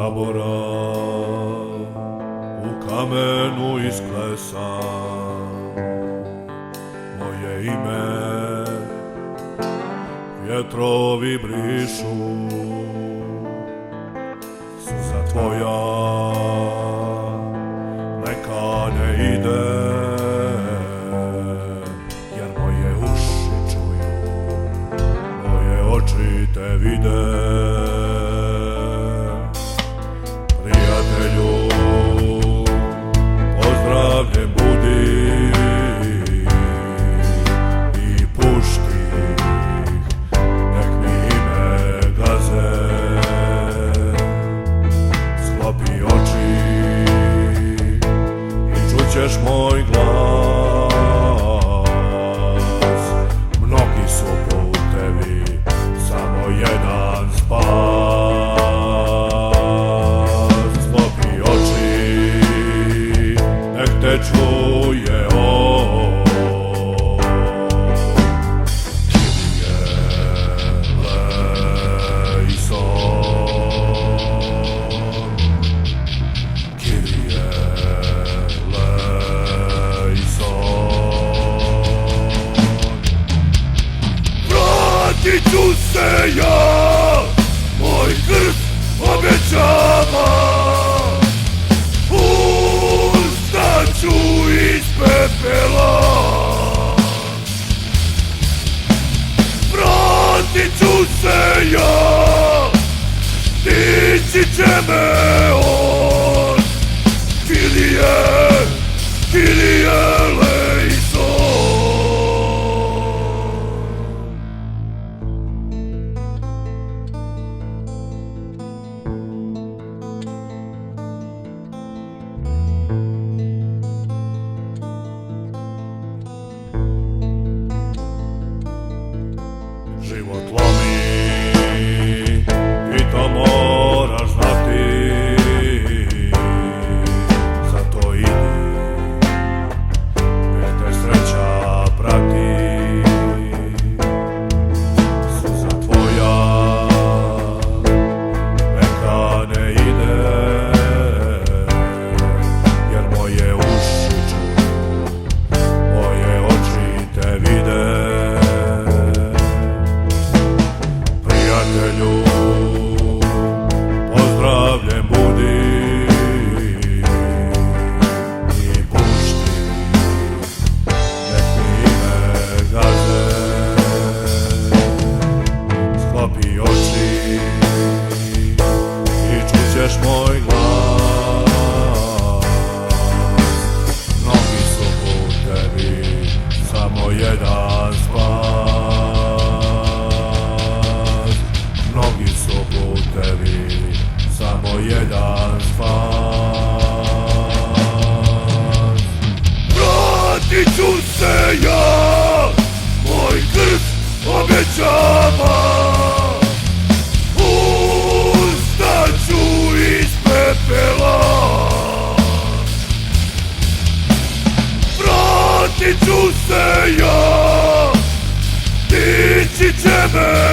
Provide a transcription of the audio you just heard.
tabora u kamenu isklesan. Moje ime vjetrovi brišu, suza tvoja neka ne ide, jer moje uši čuju, moje oči te vide. Prijatelju, pozdravljen budi i pušti ih, nek mi ime gaze. Sklopi oči i čućeš moj glas. Mnogi su putevi, samo jedan spas. Te čuje on, Kyrie eleison, Kyrie eleison. Vratit ću se ja, moj krst obećava, ću iz pepela. Vratit ću se ja, dići će me on. Kyrie, Kyrie eleison. Život lomi i to moraš znati, zato idi, nek te sreća prati. Suza tvoja neka ne ide, jer moje uši čuju, moje oči te vide. Pozdravljen budi i pušti, nek mi ime gaze. Sklopi oči i čućeš moj glas. Mnogi su putevi, samo jedan spas. Mnogi su putevi, samo jedan spas. Vratit ću se ja, moj krst obećava, ustaću iz pepela. Vratit ću se ja, dići će me